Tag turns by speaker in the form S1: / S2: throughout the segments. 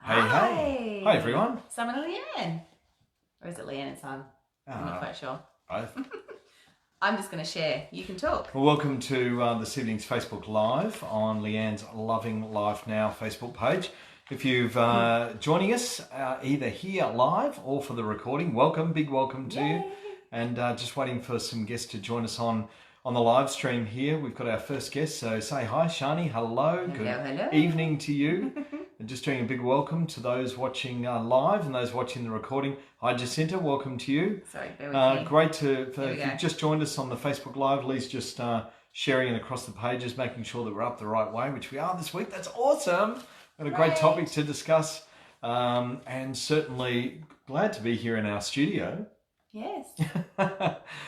S1: Hey. Hi, everyone.
S2: Simon Lee Anne. Or is it Leanne and Simon? I'm not quite sure.
S1: Both.
S2: I'm just going to share. You can talk.
S1: Well, welcome to this evening's Facebook Live on Leanne's Loving Life Now Facebook page. If you've joining us either here live or for the recording, welcome, big welcome to you. And just waiting for some guests to join us on the live stream here. We've got our first guest, so say hi, Shani. Hello. Good evening to you. And just doing a big welcome to those watching live and those watching the recording. Hi, Jacinta. Welcome to you.
S2: Sorry, bear with me.
S1: Great if you've just joined us on the Facebook Live, Lee's just sharing it across the pages, making sure that we're up the right way, which we are this week. That's awesome. Got a great topic to discuss, and certainly glad to be here in our studio.
S2: Yes.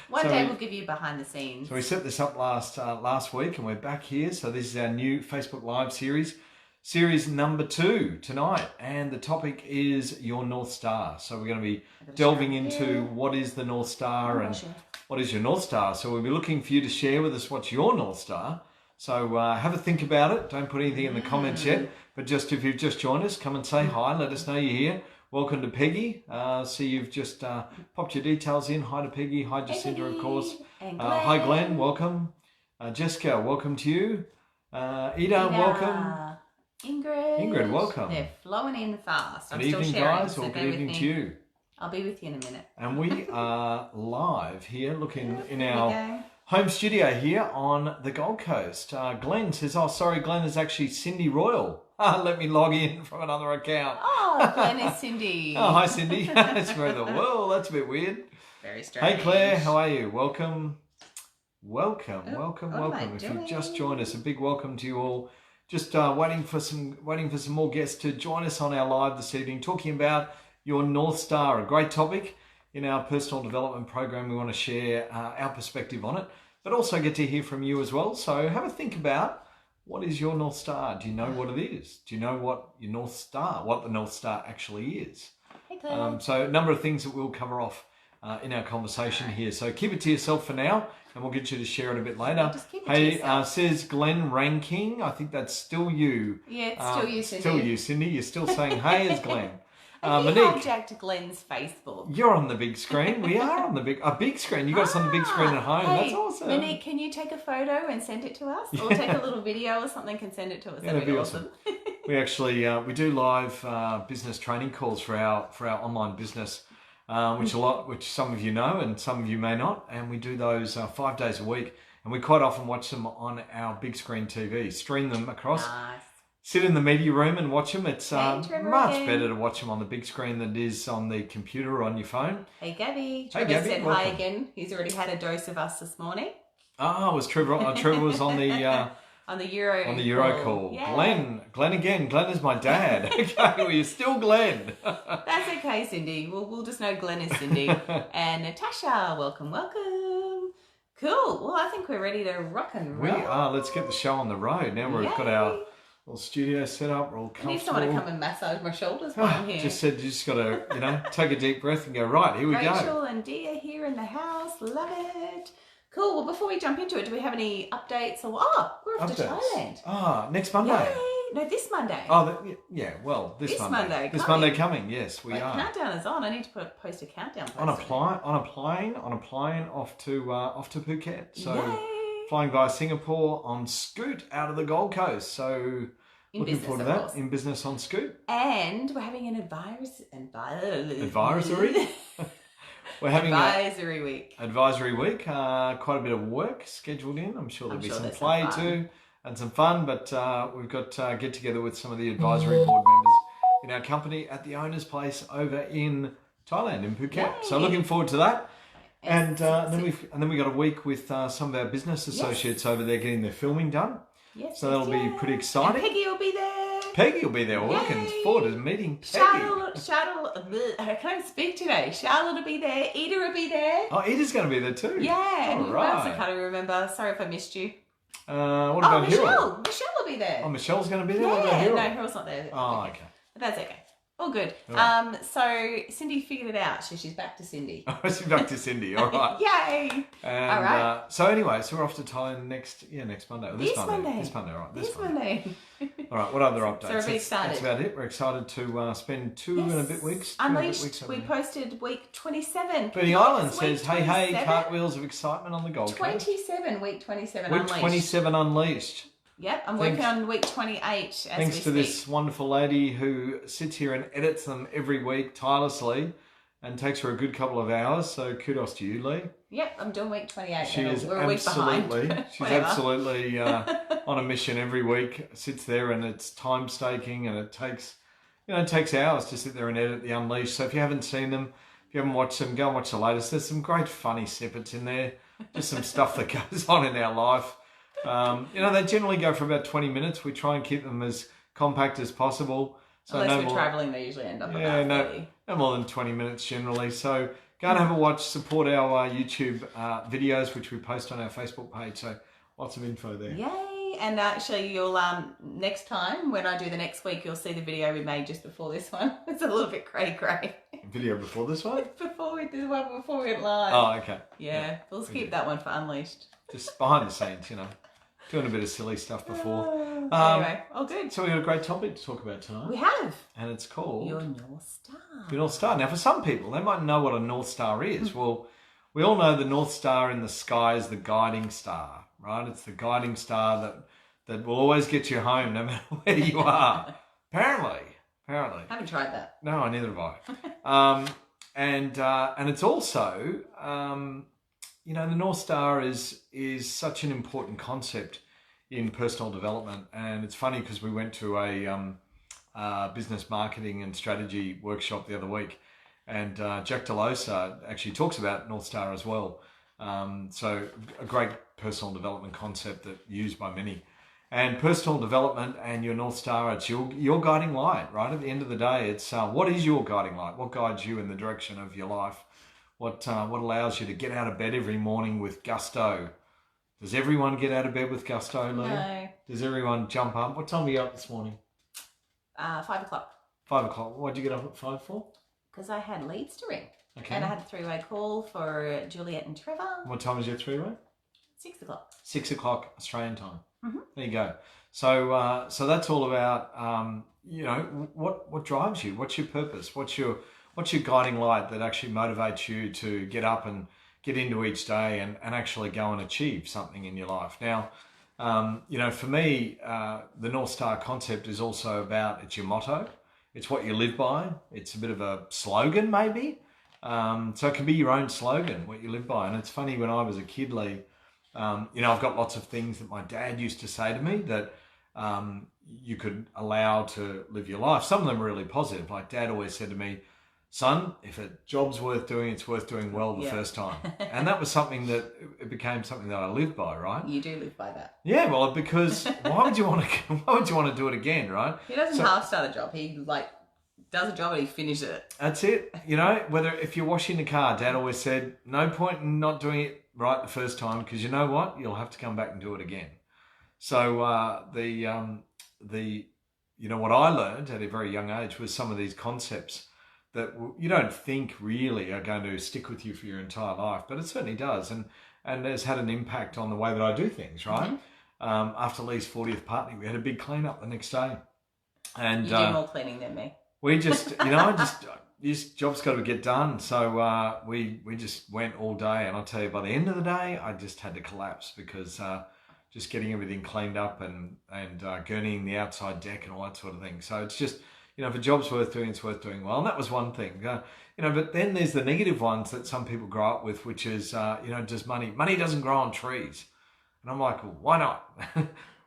S2: One day we'll give you behind the scenes.
S1: So we set this up last week, and we're back here. So this is our new Facebook Live series number 2 tonight, and the topic is your North Star. So we're going to be delving into what is the North Star and what is your North Star. So we'll be looking for you to share with us what's your North Star. So have a think about it. Don't put anything in the comments yet, but just if you've just joined us, come and say hi. Let us know you're here. Welcome to Peggy. See, you've just popped your details in. Hi to Peggy. Hi, Jacinta, of course. Hi, Glenn. Welcome. Jessica, welcome to you. Ida, welcome. Ingrid, welcome.
S2: They're flowing in fast.
S1: Good evening, guys, or good evening to you.
S2: I'll be with you in a minute.
S1: And we are live here, looking in our home studio here on the Gold Coast. Glenn says, oh, sorry, Glenn is actually Cindy Royal. Let me log in from another account.
S2: Oh, Glenn is Cindy.
S1: Oh, hi, Cindy. It's very the world. That's a bit weird.
S2: Very strange.
S1: Hey, Claire, how are you? Welcome. If you've just joined us, a big welcome to you all. Just waiting for some more guests to join us on our live this evening, talking about your North Star, a great topic in our personal development program. We want to share our perspective on it, but also get to hear from you as well. So have a think about, what is your North Star? Do you know what it is? Do you know what the North Star actually is?
S2: Hey, Claire.
S1: So a number of things that we'll cover off in our conversation here. So keep it to yourself for now, and we'll get you to share it a bit later. Hey, says Glenn Ranking. I think that's still you.
S2: Yeah, it's still you, Cindy.
S1: Still you, Cindy. You're still saying hey as Glenn.
S2: Have you hijacked Glenn's Facebook?
S1: You're on the big screen. We are on the big screen. You got us on the big screen at home.
S2: Hey,
S1: that's awesome.
S2: Monique, can you take a photo and send it to us? Or take a little video or something and send it to us. That'd be awesome.
S1: We actually we do live business training calls for our online business, which some of you know and some of you may not, and we do those 5 days a week, and we quite often watch them on our big screen TV, stream them across.
S2: Nice.
S1: Sit in the media room and watch them. It's much better to watch them on the big screen than it is on the computer or on your phone.
S2: Hey, Gabby. Trevor said hi again. He's already had a dose of us this morning.
S1: Oh, was Trevor? Trevor was on the
S2: on the Euro
S1: call.
S2: Yeah.
S1: Glenn again. Glenn is my dad. Okay, well, you're still Glenn.
S2: That's okay, Cindy. We'll just know Glenn is Cindy. And Natasha, welcome. Cool. Well, I think we're ready to rock and roll.
S1: We are. Let's get the show on the road. Now we've got our little studio set up. We're all comfortable.
S2: I need someone to come and massage my shoulders while I'm here.
S1: You just got to, take a deep breath and go, right, here we go.
S2: Rachel and Dia here in the house. Love it. Cool. Well, before we jump into it, do we have any updates? We're off to Thailand.
S1: Next Monday.
S2: Yay. No, this Monday.
S1: This Monday. This Monday coming. Yes, we are.
S2: Countdown is on. I need to post a countdown.
S1: On a plane off to Phuket. So.
S2: Yay.
S1: Flying via Singapore on Scoot out of the Gold Coast. So looking forward to that. In business on Scoot.
S2: And we're having an advisory.
S1: We're having
S2: advisory week.
S1: Advisory week. Quite a bit of work scheduled in. I'm sure there'll be some play too and some fun. But we've got get together with some of the advisory board members in our company at the owner's place over in Thailand, in Phuket. Yay. So looking forward to that. And then we got a week with some of our business associates over there getting their filming done.
S2: Yes,
S1: so that'll be pretty exciting.
S2: And Peggy will be there.
S1: We're looking forward to meeting Peggy.
S2: Charlotte, I can't speak today. Charlotte will be there. Ida will be there.
S1: Oh, Ida's going to be there too.
S2: Yeah. And who else? I can't remember. Sorry if I missed you.
S1: What about Hero?
S2: Michelle will be there.
S1: Oh, Michelle's going to be there?
S2: Yeah.
S1: What about Hero?
S2: No, Hero's not there.
S1: Oh, okay.
S2: But that's okay. All good.
S1: All
S2: So Cindy figured it out. So she's back to Cindy.
S1: Oh, she's back to Cindy. All right.
S2: Yay!
S1: And,
S2: All right.
S1: So anyway, so we're off to Thailand next Monday. Or
S2: This Monday.
S1: This Monday, all right.
S2: This Monday.
S1: All right, what other updates?
S2: So everybody's excited.
S1: That's about it. We're excited to spend two and a bit weeks.
S2: Unleashed. We posted week 27.
S1: Bernie Island
S2: Week
S1: says, hey,
S2: 27.
S1: cartwheels of excitement on the Gold Coast.
S2: 27, week 27
S1: Week
S2: Unleashed.
S1: 27 Unleashed.
S2: Yep, I'm working on week 28 as
S1: Thanks
S2: we
S1: to
S2: speak.
S1: this wonderful lady who sits here and edits them every week tirelessly and takes her a good couple of hours. So kudos to you, Lee.
S2: Yep, I'm doing week 28.
S1: She is
S2: We're a week
S1: absolutely,
S2: behind.
S1: she's
S2: Whatever.
S1: absolutely on a mission every week. Sits there and it's time staking and it takes hours to sit there and edit the Unleashed. So if you haven't seen them, if you haven't watched them, go and watch the latest. There's some great funny snippets in there. Just some stuff that goes on in our life. They generally go for about 20 minutes. We try and keep them as compact as possible. So
S2: Unless we're travelling, they usually end up about 30.
S1: No more than 20 minutes generally. So go and have a watch. Support our YouTube videos, which we post on our Facebook page. So lots of info there.
S2: Yay! And actually, you'll next time when I do the next week, you'll see the video we made just before this one. It's a little bit cray.
S1: Video before this one?
S2: Before we did one before we went live.
S1: Oh, okay.
S2: Yeah, we'll keep that one for Unleashed.
S1: Just behind the scenes, doing a bit of silly stuff before.
S2: Anyway, all good.
S1: So we got a great topic to talk about tonight.
S2: We have.
S1: And it's called
S2: Your North Star.
S1: Your North Star. Now, for some people, they might know what a North Star is. Well, we all know the North Star in the sky is the guiding star, right? It's the guiding star that will always get you home no matter where you are. Apparently.
S2: I haven't tried that.
S1: No, neither have I. And it's also, the North Star is such an important concept in personal development. And it's funny because we went to a business marketing and strategy workshop the other week, and Jack Delosa actually talks about North Star as well. So a great personal development concept that used by many. And personal development and your North Star, it's your guiding light, right? At the end of the day, it's what is your guiding light? What guides you in the direction of your life? What allows you to get out of bed every morning with gusto? Does everyone get out of bed with gusto, Lee?
S2: No.
S1: Does everyone jump up? What time were you up this morning?
S2: 5 o'clock.
S1: 5 o'clock. Why'd you get up at 5 for?
S2: Because I had leads to ring.
S1: Okay.
S2: And I had a 3-way call for Juliet and Trevor.
S1: What time is your 3-way?
S2: 6 o'clock.
S1: 6 o'clock Australian time.
S2: Mm-hmm.
S1: There you go. So that's all about what drives you. What's your purpose? What's your guiding light that actually motivates you to get up and get into each day and actually go and achieve something in your life? Now, for me, the North Star concept is also about, it's your motto. It's what you live by. It's a bit of a slogan, maybe. So it can be your own slogan, what you live by. And it's funny, when I was a kid, Lee, I've got lots of things that my dad used to say to me that you could allow to live your life. Some of them are really positive. Like Dad always said to me, son, if a job's worth doing, it's worth doing well the first time. And that was something that, it became something that I lived by, right?
S2: You do live by that.
S1: Yeah, well, because why would you want to do it again, right?
S2: He doesn't half start a job. He does a job and he finishes it.
S1: That's it. If you're washing the car, Dad always said, no point in not doing it right the first time, because you know what? You'll have to come back and do it again. So what I learned at a very young age was some of these concepts that you don't think really are going to stick with you for your entire life, but it certainly does, and has had an impact on the way that I do things, right? Mm-hmm. After Lee's 40th party, we had a big clean up the next day. And
S2: you do more cleaning than me.
S1: We just, this job's got to get done. So we just went all day, and I'll tell you, by the end of the day, I just had to collapse because just getting everything cleaned up and gurneying the outside deck and all that sort of thing. So it's just, if a job's worth doing, it's worth doing well. And that was one thing. But then there's the negative ones that some people grow up with, which is, does money doesn't grow on trees. And I'm like, well, why not?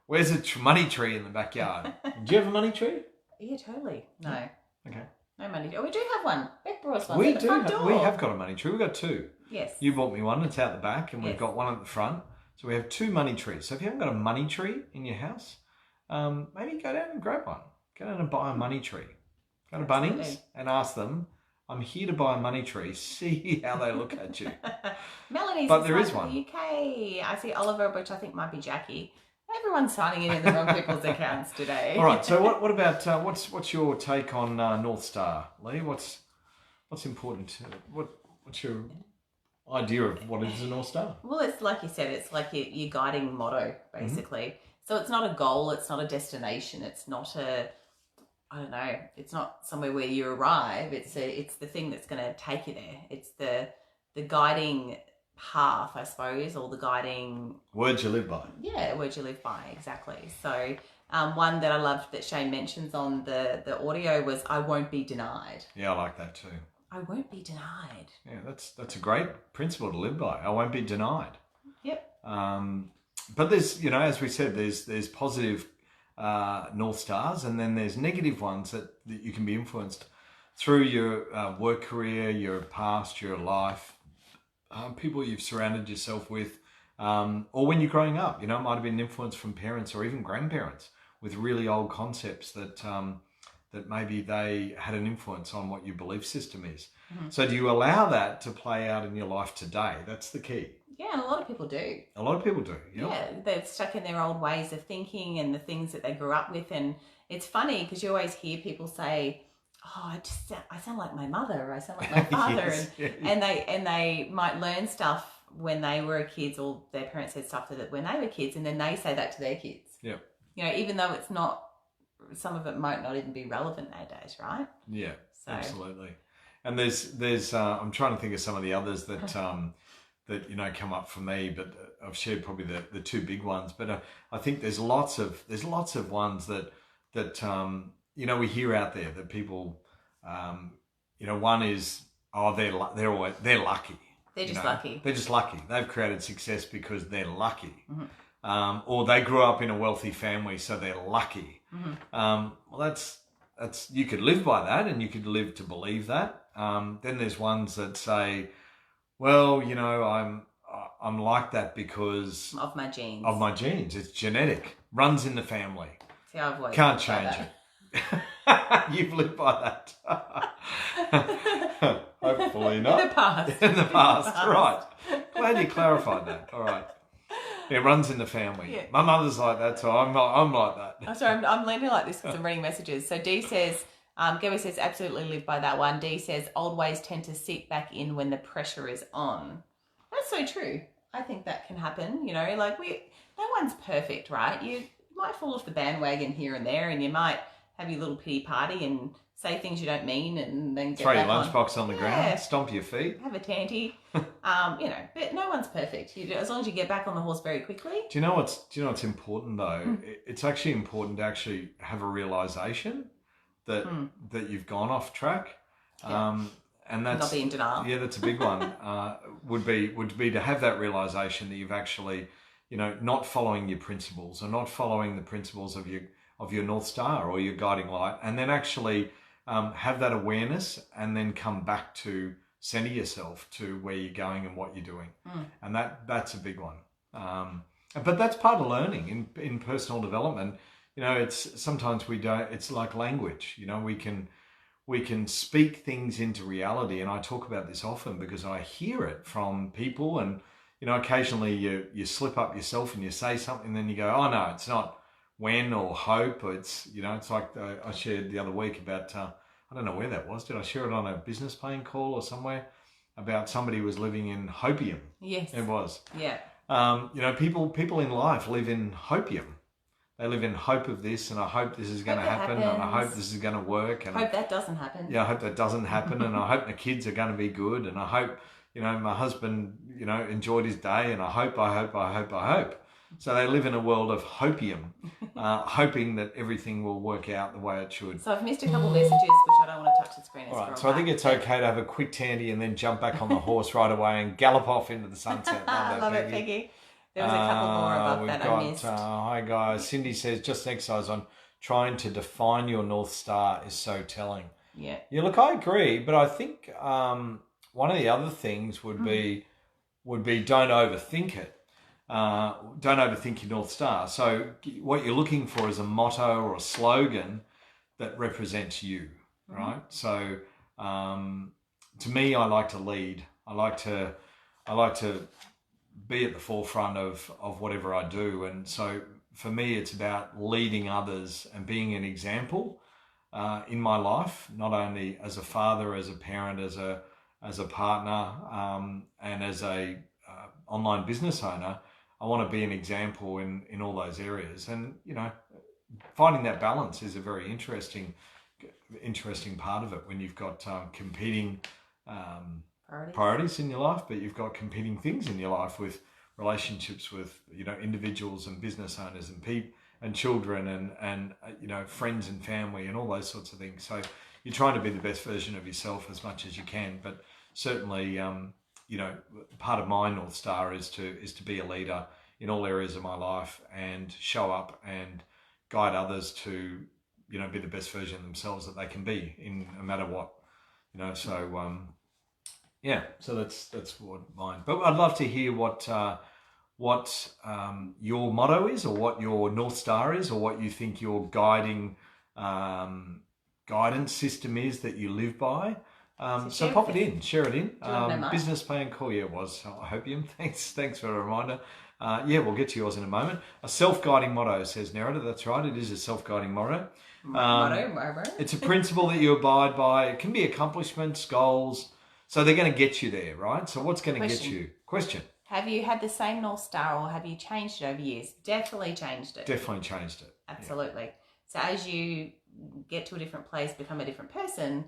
S1: Where's a money tree in the backyard? Do you have a money tree?
S2: Yeah, totally. No.
S1: Okay.
S2: No money tree. Oh, we do have one. Beck brought us one.
S1: We have got a money tree. We've got two.
S2: Yes.
S1: You bought me one. It's out the back, and we've got one at the front. So we have two money trees. So if you haven't got a money tree in your house, maybe go down and grab one. Go down and buy a money tree. Go to Bunnings and ask them, I'm here to buy a money tree. See how they look at you.
S2: Melanie's
S1: but there is
S2: one. The UK. I see Oliver, which I think might be Jackie. Everyone's signing in the wrong people's accounts today.
S1: All right. So what about what's your take on North Star, Lee? What's important? What's your idea of what is a North Star?
S2: Well, it's like you said, it's like your guiding motto, basically. So it's not a goal, it's not a destination, it's not I don't know, it's not somewhere where you arrive. It's the thing that's going to take you there. It's the guiding path, I suppose, or the guiding
S1: words you live by.
S2: Yeah, words you live by, exactly. So one that I loved that Shane mentions on the audio was "I won't be denied."
S1: Yeah, I like that too.
S2: I won't be denied.
S1: Yeah, that's a great principle to live by. I won't be denied.
S2: Yep.
S1: But there's, as we said, there's positive North Stars, and then there's negative ones that you can be influenced through your work career, your past, your life, people you've surrounded yourself with, or when you're growing up. It might have been an influence from parents or even grandparents with really old concepts that maybe they had an influence on what your belief system is. Mm-hmm. So do you allow that to play out in your life today? That's the key.
S2: Yeah, and a lot of people do.
S1: A lot of people do,
S2: yeah. They're stuck in their old ways of thinking and the things that they grew up with. And it's funny because you always hear people say, oh, I sound like my mother, or I sound like my father.
S1: Yes,
S2: and they might learn stuff when they were kids, or their parents said stuff to them when they were kids, and then they say that to their kids.
S1: Yeah.
S2: Even though it's not, some of it might not even be relevant nowadays, right?
S1: Yeah, so. Absolutely. And there's I'm trying to think of some of the others that that come up for me, but I've shared probably the two big ones. But I think there's lots of ones that we hear out there that people one is they're lucky.
S2: They're just lucky.
S1: They're just lucky. They've created success because they're lucky. Mm-hmm. Or they grew up in a wealthy family, so they're lucky. Mm-hmm. Well, that's you could live by that, and you could live to believe that. Then there's ones that say, well, I'm like that because
S2: of my genes.
S1: Of my genes, it's genetic, runs in the family.
S2: See, I've always
S1: can't change it. You've lived by that. Hopefully not.
S2: In the past.
S1: In the past, right. Glad you clarified that. All right. It runs in the family. Yeah. My mother's like that, so I'm like that.
S2: I'm sorry, I'm leaning like this because I'm reading messages. So D says, Gabby says, absolutely live by that one. D says, old ways tend to seep back in when the pressure is on. That's so true. I think that can happen. No one's perfect, right? You might fall off the bandwagon here and there, and you might have your little pity party and say things you don't mean, and then
S1: throw your lunchbox on the ground, stomp your feet,
S2: have a tanty. But no one's perfect. As long as you get back on the horse very quickly.
S1: Do you know what's important though? It's actually important to actually have a realization that you've gone off track.
S2: Yeah.
S1: And that's
S2: not be in denial.
S1: Yeah, that's a big one. Would be to have that realization that you've actually, not following your principles, or not following the principles of your North Star or your guiding light, and then actually have that awareness, and then come back to center yourself to where you're going and what you're doing, and that's a big one. But that's part of learning in personal development. It's sometimes we don't. It's like language. We can speak things into reality, and I talk about this often because I hear it from people, and occasionally you slip up yourself and you say something, and then you go, oh no, it's not when or hope, or it's it's like I shared the other week about I don't know where that was. Did I share it on a business plan call or somewhere about somebody who was living in hopium?
S2: Yes,
S1: it was.
S2: Yeah.
S1: People in life live in hopium. They live in hope of this, and I hope this is going to happen, and I hope this is going to work. And
S2: hope that doesn't happen.
S1: Yeah, I hope that doesn't happen, and I hope the kids are going to be good, and I hope, my husband, enjoyed his day, and I hope. So they live in a world of hopium, hoping that everything will work out the way it should.
S2: So I've missed a couple of messages, which I don't want to touch the screen.
S1: All right, so I think it's okay to have a quick tandy and then jump back on the horse right away and gallop off into the sunset.
S2: Love it, Peggy. There was a couple more above that I missed.
S1: Hi guys. Cindy says, just an exercise on trying to define your North Star is so telling.
S2: Yeah.
S1: Yeah, look, I agree, but I think one of the other things would be don't overthink it. Don't overthink your North Star. So what you're looking for is a motto or a slogan that represents you, right? So to me, I like to lead. I like to be at the forefront of whatever I do. And so for me, it's about leading others and being an example in my life, not only as a father, as a parent, as a partner, and as a online business owner. I want to be an example in all those areas, and finding that balance is a very interesting part of it when you've got competing priorities in your life, but you've got competing things in your life with relationships with individuals and business owners and children and friends and family and all those sorts of things. So you're trying to be the best version of yourself as much as you can, but certainly part of my North Star is to be a leader in all areas of my life and show up and guide others to be the best version of themselves that they can be in no matter what. So that's what mine. But I'd love to hear what your motto is, or what your North Star is, or what you think your guidance system is that you live by. So pop it in, share it in. Business plan call, it was. I hope you. Thanks for the reminder. We'll get to yours in a moment. A self-guiding motto, says Nerida. That's right. It is a self-guiding motto.
S2: Motto.
S1: It's a principle that you abide by. It can be accomplishments, goals. So they're going to get you there, right? So what's going to get you? Question.
S2: Have you had the same North Star, or have you changed it over years? Definitely changed it.
S1: Definitely changed it.
S2: Absolutely. Yeah. So as you get to a different place, become a different person,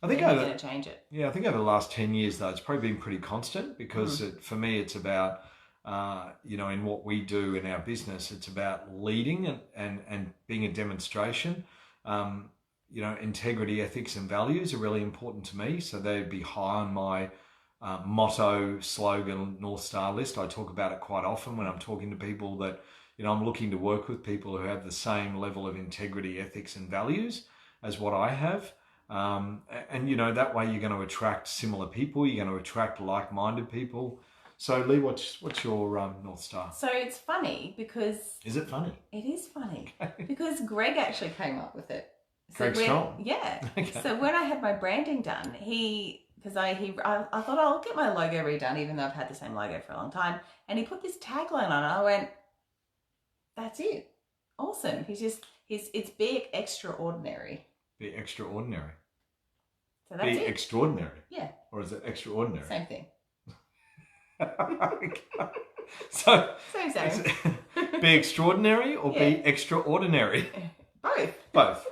S1: I think
S2: you're going to change it.
S1: Yeah, I think over the last 10 years, though, it's probably been pretty constant, because for me, it's about, in what we do in our business, it's about leading and being a demonstration. Integrity, ethics, and values are really important to me. So they'd be high on my motto, slogan, North Star list. I talk about it quite often when I'm talking to people that, I'm looking to work with people who have the same level of integrity, ethics, and values as what I have. That way you're going to attract similar people. You're going to attract like-minded people. So Lee, what's your North Star?
S2: So it's funny because...
S1: Is it funny?
S2: It is funny because Greg actually came up with it.
S1: Greg Strong?
S2: Yeah. Okay. So when I had my branding done, I thought I'll get my logo redone, even though I've had the same logo for a long time. And he put this tagline on it. I went, that's it. Awesome. It's be extraordinary.
S1: Be extraordinary.
S2: So that's it.
S1: Extraordinary.
S2: Yeah.
S1: Or is it extraordinary?
S2: Same thing.
S1: So
S2: Same.
S1: Be extraordinary or be extraordinary? Both.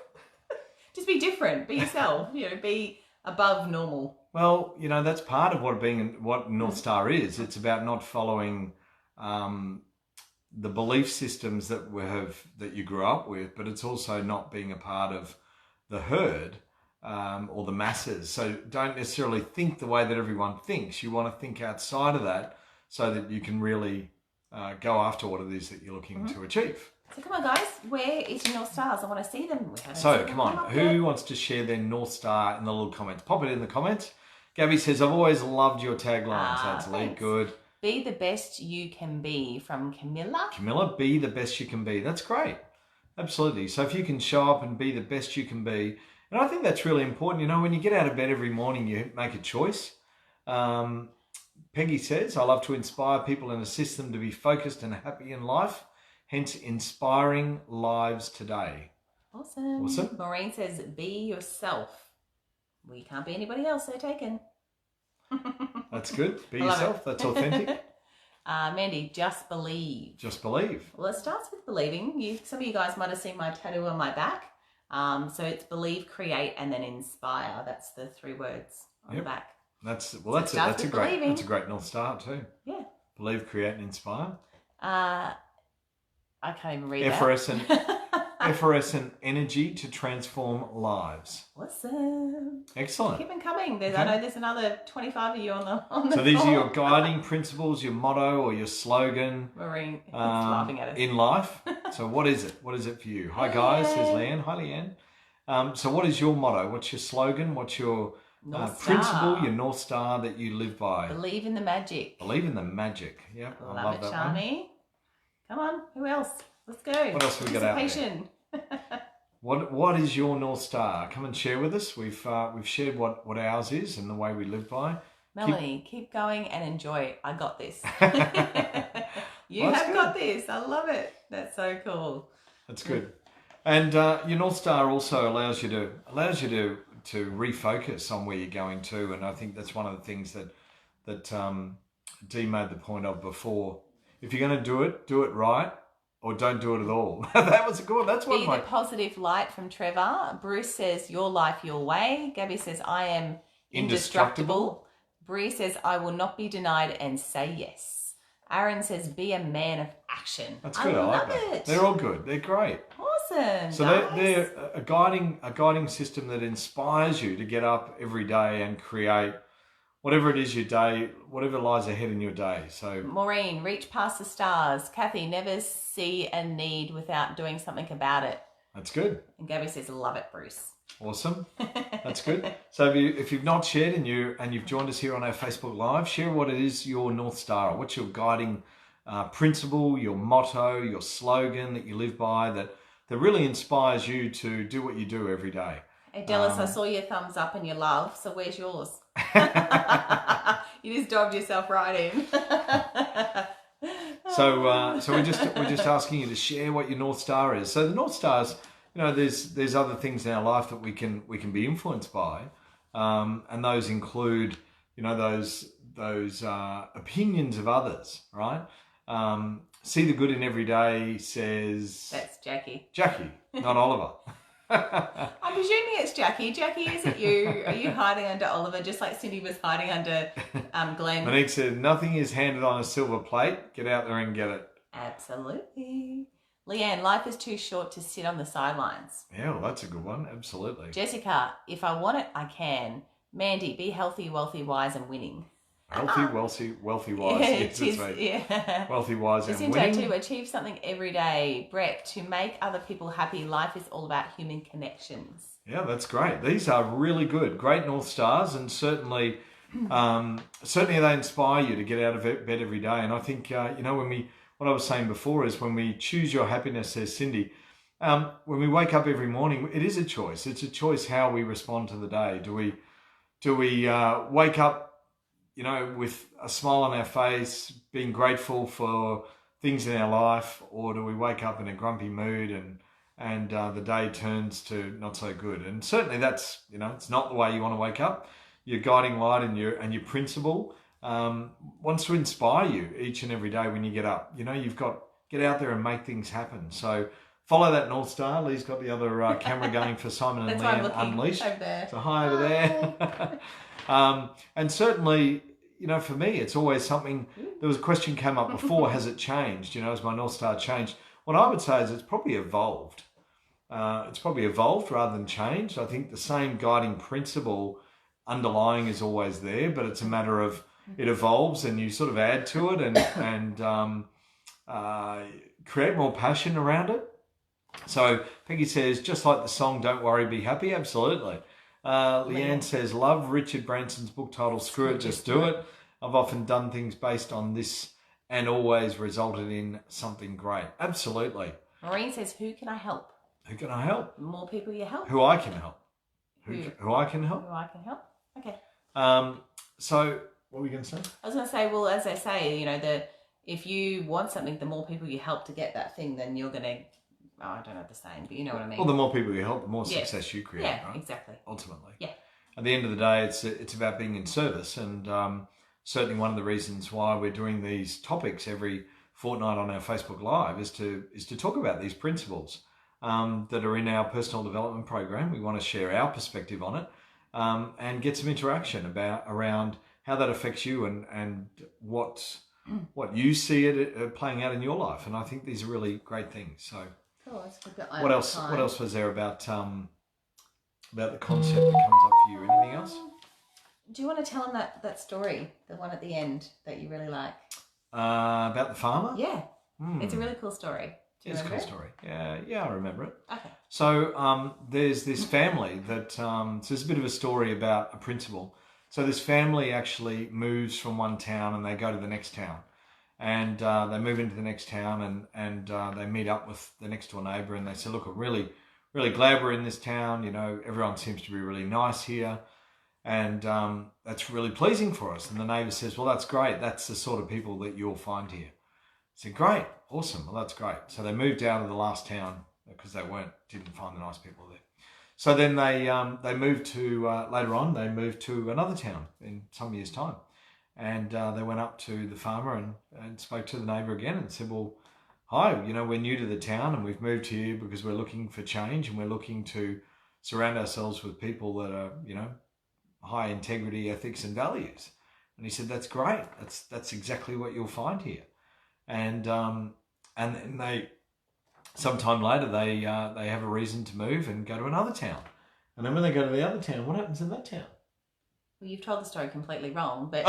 S2: Just be different. Be yourself. Be above normal.
S1: Well, that's part of what North Star is. It's about not following the belief systems that you grew up with, but it's also not being a part of the herd or the masses. So don't necessarily think the way that everyone thinks. You want to think outside of that so that you can really go after what it is that you're looking to achieve.
S2: So come on, guys. Where is your North Stars? I want to see them.
S1: So come on. Who wants to share their North Star in the little comments? Pop it in the comments. Gabby says, I've always loved your tagline. So it's Lee. Good.
S2: Be the best you can be, from Camilla.
S1: Camilla, be the best you can be. That's great. Absolutely. So if you can show up and be the best you can be, and I think that's really important. When you get out of bed every morning, you make a choice. Peggy says, I love to inspire people and assist them to be focused and happy in life, hence inspiring lives today.
S2: Awesome. Maureen says, be yourself. We can't be anybody else, so taken.
S1: That's good. Be yourself. That's authentic.
S2: Mandy, just believe.
S1: Just believe.
S2: Well, it starts with believing. Some of you guys might have seen my tattoo on my back. So it's believe, create, and then inspire. That's the 3 words on the back. That's a great North Star too. Yeah. Believe, create, and inspire. I can't even read that. Effervescent energy to transform lives. Awesome. Excellent. Keep them coming. I know there's another 25 of you on the So these are your guiding principles, your motto, or your slogan. Maureen is laughing at us. In life. So what is it? What is it for you? Hi guys, says Leanne. Hi Leanne. So what is your motto? What's your slogan? What's your principle, your North Star that you live by? Believe in the magic. Believe in the magic. Yep. I love that Charmy. Come on. Who else? Let's go. What else have we got out there? What is your North Star? Come and share with us. We've shared what ours is and the way we live by. Melanie, keep going and enjoy. I got this. You
S1: Well, that's
S2: have
S1: good.
S2: got this. I love it. That's so cool.
S1: That's good. And your North Star also allows you to refocus on where you're going to, and I think that's one of the things that Dee made the point of before. If you're going to do it right, or don't do it at all. That was a good one. That's one
S2: Be
S1: of my...
S2: the positive light from Trevor. Bruce says, your life, your way. Gabby says, I am indestructible. Bree says, I will not be denied and say yes. Aaron says, be a man of action.
S1: That's good. I
S2: love
S1: like that.
S2: it.
S1: They're all good. They're great.
S2: Awesome.
S1: So they're a guiding system that inspires you to get up every day and create whatever it is whatever lies ahead in your day. So
S2: Maureen, reach past the stars. Kathy, never see a need without doing something about it.
S1: that's good.
S2: And Gabby says, love it, Bruce.
S1: Awesome. That's good. So if you've not shared and you've joined us here on our Facebook Live, share what it is your North Star, what's your guiding principle, your motto, your slogan that you live by that really inspires you to do what you do every day.
S2: Hey, Dallas, I saw your thumbs up and your love, so where's yours? You just dived yourself right in.
S1: So we're just asking you to share what your North Star is. So the North Stars, there's other things in our life that we can be influenced by, and those include those opinions of others, right? See the good in every day says...
S2: That's Jackie.
S1: Jackie, not Oliver.
S2: I'm presuming it's Jackie. Jackie, is it you? Are you hiding under Oliver just like Cindy was hiding under Glenn?
S1: Monique said, nothing is handed on a silver plate. Get out there and get it.
S2: Absolutely. Leanne, life is too short to sit on the sidelines.
S1: Yeah, well, that's a good one. Absolutely.
S2: Jessica, if I want it, I can. Mandy, be healthy, wealthy, wise, and winning.
S1: Healthy, wealthy, wise. Yes, that's right.
S2: Yeah.
S1: Wealthy, wise, and
S2: Jacinto,
S1: winning.
S2: to achieve something every day. Brett, to make other people happy. Life is all about human connections.
S1: Yeah, that's great. These are really good. Great North Stars, and certainly they inspire you to get out of bed every day. And I think, what I was saying before is when we choose your happiness, says Cindy, when we wake up every morning, it is a choice. It's a choice how we respond to the day. Do we wake up with a smile on our face, being grateful for things in our life, or do we wake up in a grumpy mood and the day turns to not so good? And certainly that's, it's not the way you want to wake up. Your guiding light and your principle wants to inspire you each and every day when you get up. You've got get out there and make things happen. So follow that North Star. Lee's got the other camera going for Simon and Lee Anne Unleashed.
S2: Over there.
S1: So hi over there. And certainly, for me, it's always something. There was a question came up before. Has it changed? Has my North Star changed? What I would say is it's probably evolved. It's probably evolved rather than changed. I think the same guiding principle underlying is always there, but it's a matter of it evolves and you sort of add to it and create more passion around it. So Peggy says, just like the song, Don't Worry, Be Happy. Absolutely. Leanne says, love Richard Branson's book title, Screw It, Just Do It. I've often done things based on this and always resulted in something great. Absolutely.
S2: Maureen says, who can I help?
S1: Who can I help?
S2: The more people you help.
S1: Who I can help. Who I can help?
S2: Who I can help. Okay.
S1: So what were you going to say?
S2: I was going to say, well, as I say, if you want something, the more people you help to get that thing, then you're going to, I don't know the saying, but you know what I mean.
S1: Well, the more people you help, the more success you create,
S2: yeah,
S1: right?
S2: Exactly.
S1: Ultimately.
S2: Yeah.
S1: At the end of the day, it's about being in service, and certainly one of the reasons why we're doing these topics every fortnight on our Facebook Live is to talk about these principles that are in our personal development program. We want to share our perspective on it and get some interaction around how that affects you and what you see it playing out in your life. And I think these are really great things. So, what else was there about the concept that comes up for you? Anything else?
S2: Do you want to tell them that story, the one at the end that you really like?
S1: About the farmer?
S2: Yeah. It's a really cool story. Do you remember
S1: It's a cool story. Yeah, I remember it.
S2: Okay.
S1: So there's this family that, so there's a bit of a story about a principal. So this family actually moves from one town and they go to the next town. And they move into the next town and they meet up with the next door neighbour and they say, look, I'm really, really glad we're in this town. Everyone seems to be really nice here. And that's really pleasing for us. And the neighbour says, well, that's great. That's the sort of people that you'll find here. said, great, awesome, well, that's great. So they moved out of the last town because they didn't find the nice people there. So then they moved to, later on, they moved to another town in some years' time. And they went up to the farmer and spoke to the neighbour again and said, well, hi, we're new to the town and we've moved here because we're looking for change and we're looking to surround ourselves with people that are, high integrity, ethics and values. And he said, that's great. That's exactly what you'll find here. And then they, sometime later, they have a reason to move and go to another town. And then when they go to the other town, what happens in that town?
S2: Well, you've told the story completely wrong, but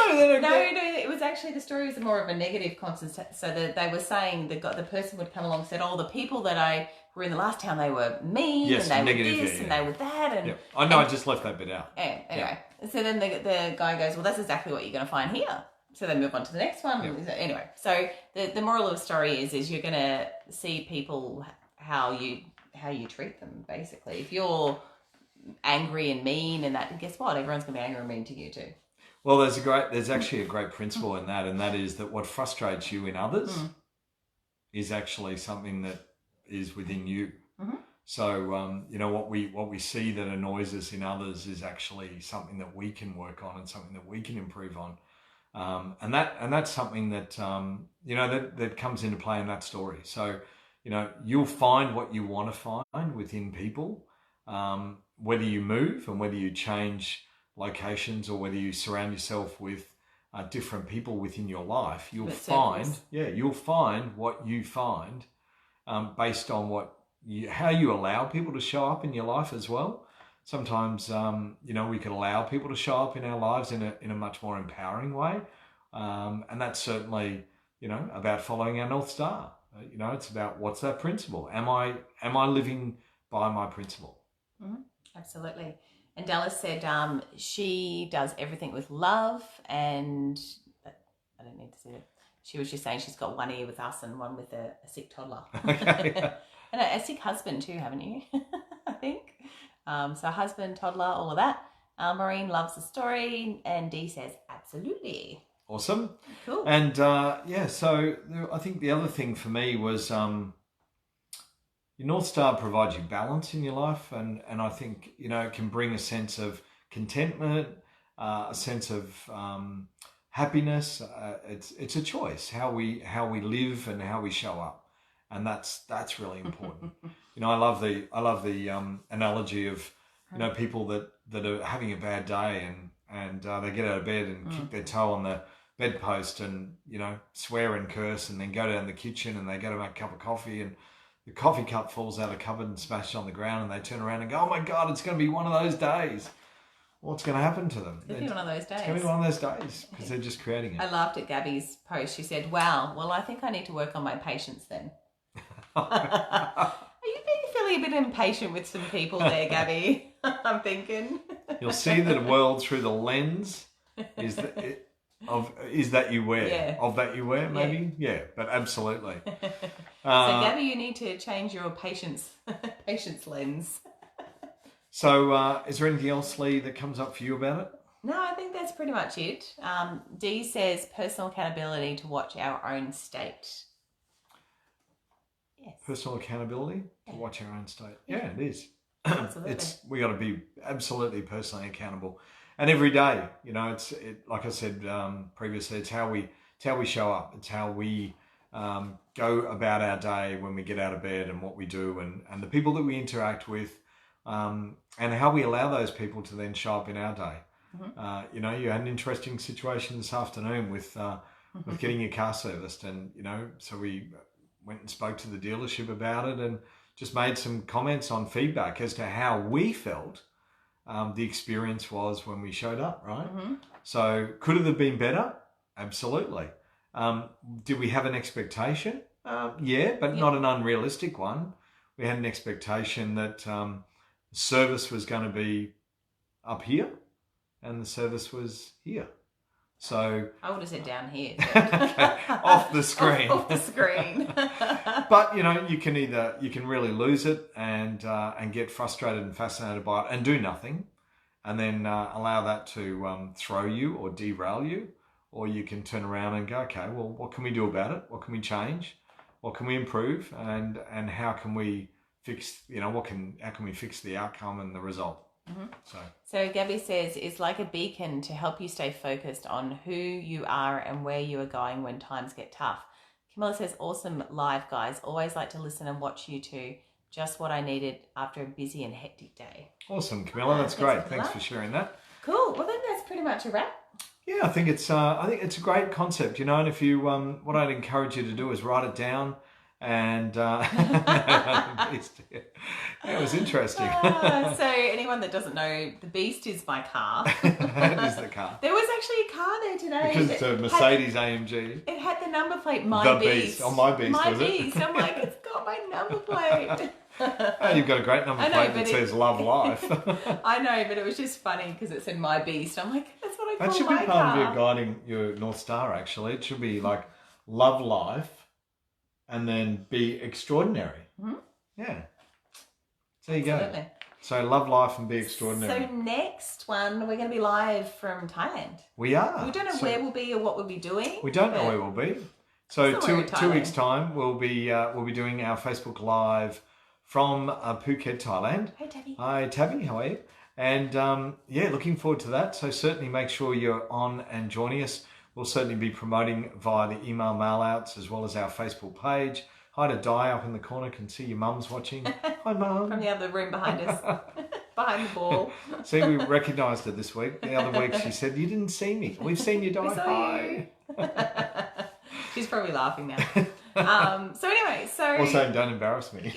S1: No,
S2: it was actually, the story was more of a negative concept. So that they were saying the person would come along and said, oh, the people that I were in the last town, they were mean,
S1: yes,
S2: and they
S1: negative,
S2: were this, and they were that. And
S1: I know, I just left that bit out.
S2: Yeah, anyway. Yeah. So then the guy goes, well, that's exactly what you're going to find here. So they move on to the next one. Yeah. Anyway, so the moral of the story is you're going to see people how you treat them, basically. If you're angry and mean and that, guess what? Everyone's going to be angry and mean to you too.
S1: Well, there's actually a great principle in that, and that is that what frustrates you in others is actually something that is within you. Mm-hmm. So, what we see that annoys us in others is actually something that we can work on and something that we can improve on. And that's something that, that comes into play in that story. So, you'll find what you want to find within people, whether you move and whether you change locations or whether you surround yourself with different people within your life, you'll find what you find based on how you allow people to show up in your life as well. Sometimes, we can allow people to show up in our lives in a much more empowering way. And that's certainly, about following our North Star. It's about what's that principle? Am I living by my principle?
S2: Mm-hmm. Absolutely. And Dallas said she does everything with love, and I don't need to say it. She was just saying she's got one ear with us and one with a sick toddler. Okay. And a sick husband too, haven't you? I think. So husband, toddler, all of that. Maureen loves the story, and Dee says, absolutely.
S1: Awesome.
S2: Cool.
S1: And so I think the other thing for me was your North Star provides you balance in your life, and I think, it can bring a sense of contentment, a sense of happiness. It's a choice how we live and how we show up. And that's really important. I love the analogy of people that are having a bad day and they get out of bed and kick their toe on the bedpost and swear and curse and then go down the kitchen and they go to make a cup of coffee and the coffee cup falls out of the cupboard and smashed on the ground and they turn around and go, oh my God, it's going to be one of those days. What's going to happen to them?
S2: It's going to be one of those days.
S1: It's going to be one of those days because they're just creating it.
S2: I laughed at Gabby's post. She said, wow, well, I think I need to work on my patience then. Are you feeling a bit impatient with some people there, Gabby? I'm thinking.
S1: You'll see the world through the lens is that you wear.
S2: Yeah.
S1: Of that you wear, maybe? Yeah, but absolutely.
S2: So, Gabby, you need to change your patience lens.
S1: So, is there anything else, Lee, that comes up for you about it?
S2: No, I think that's pretty much it. Dee says personal accountability to watch our own state. Yes.
S1: Personal accountability to watch our own state. Yeah, it is.
S2: Absolutely.
S1: We got to be absolutely personally accountable, and every day, it's like I said previously, it's how we show up. It's how we go about our day when we get out of bed and what we do, and the people that we interact with, and how we allow those people to then show up in our day. Mm-hmm. You had an interesting situation this afternoon with getting your car serviced, and so we went and spoke to the dealership about it and just made some comments on feedback as to how we felt the experience was when we showed up, right? Mm-hmm. So could it have been better? Absolutely. Did we have an expectation? Yeah, but not an unrealistic one. We had an expectation that service was going to be up here and the service was here. So
S2: I would have said down here.
S1: Okay, off the screen.
S2: off the screen.
S1: But you can really lose it and get frustrated and fascinated by it and do nothing, and then allow that to throw you or derail you, or you can turn around and go, okay, well, what can we do about it? What can we change? What can we improve? And how can we fix, how can we fix the outcome and the result?
S2: Mm-hmm. So Gabby says, it's like a beacon to help you stay focused on who you are and where you are going when times get tough. Camilla says, awesome live, guys. Always like to listen and watch you two. Just what I needed after a busy and hectic day.
S1: Awesome, Camilla. That's great.
S2: Camilla.
S1: Thanks for sharing that.
S2: Cool. Well, then that's pretty much a wrap.
S1: Yeah, I think it's a great concept, and if you what I'd encourage you to do is write it down. And it was interesting.
S2: So anyone that doesn't know, the Beast is my car.
S1: That is the car.
S2: There was actually a car there today.
S1: Because it's a Mercedes AMG.
S2: It had the number plate, My
S1: The
S2: Beast.
S1: Oh, My Beast,
S2: My
S1: was
S2: Beast.
S1: it?
S2: I'm like, it's got my number plate.
S1: Oh, you've got a great number plate that says Love Life.
S2: I know, but it was just funny because it said My Beast. I'm like, that's what I call
S1: that should
S2: my
S1: be part
S2: car.
S1: of your guiding your North Star, actually. It should be like Love Life and then be extraordinary.
S2: Mm-hmm.
S1: Yeah. So there you
S2: Absolutely.
S1: go. So love life and be extraordinary.
S2: So next one, we're going to be live from Thailand.
S1: We are.
S2: We don't know where we'll be or what we'll be doing.
S1: We don't know where we'll be. So
S2: somewhere in
S1: 2 weeks' time, we'll be doing our Facebook Live from Phuket, Thailand.
S2: Hey, Tabby.
S1: Hi, Tabby. How are you? And looking forward to that. So certainly make sure you're on and joining us. We'll certainly be promoting via the email mail outs as well as our Facebook page. Hi to Di up in the corner. Can see your mum's watching. Hi, Mum.
S2: From the other room behind us. Behind the ball.
S1: See, we recognised her this week. The other week she said, you didn't see me. We've seen you, Di.
S2: We saw
S1: Hi.
S2: you. She's probably laughing now. So anyway,
S1: Also, don't embarrass me.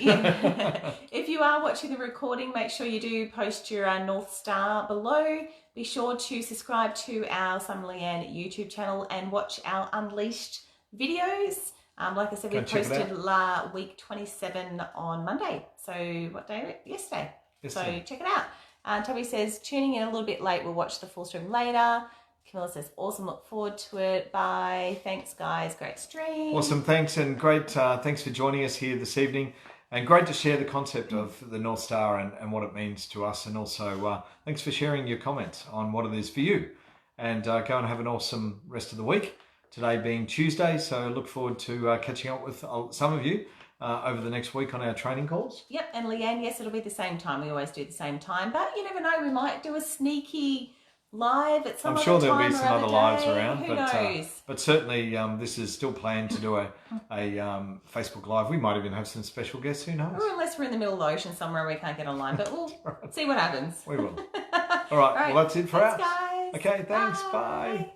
S2: If you are watching the recording, make sure you do post your North Star below. Be sure to subscribe to our Simon Lee Anne YouTube channel and watch our Unleashed videos. Like I said, we posted week 27 on Monday. So what day? Yesterday. So check it out. Toby says, tuning in a little bit late. We'll watch the full stream later. Camilla says, awesome. Look forward to it. Bye. Thanks, guys. Great stream.
S1: Awesome. Thanks. And great. Thanks for joining us here this evening. And great to share the concept of the North Star and what it means to us. And also, thanks for sharing your comments on what it is for you. And go and have an awesome rest of the week. Today being Tuesday, so look forward to catching up with some of you over the next week on our training calls.
S2: Yep, and Leanne, yes, it'll be the same time. We always do the same time, but you never know. We might do a sneaky live at some other time.
S1: I'm sure there'll be some other lives around.
S2: Who knows?
S1: But certainly this is still planned to do a Facebook Live. We might even have some special guests, who knows?
S2: Or unless we're in the middle of the ocean somewhere we can't get online, but we'll see what happens.
S1: We will. All right, well, that's it for us.
S2: Guys.
S1: Okay, thanks. Bye.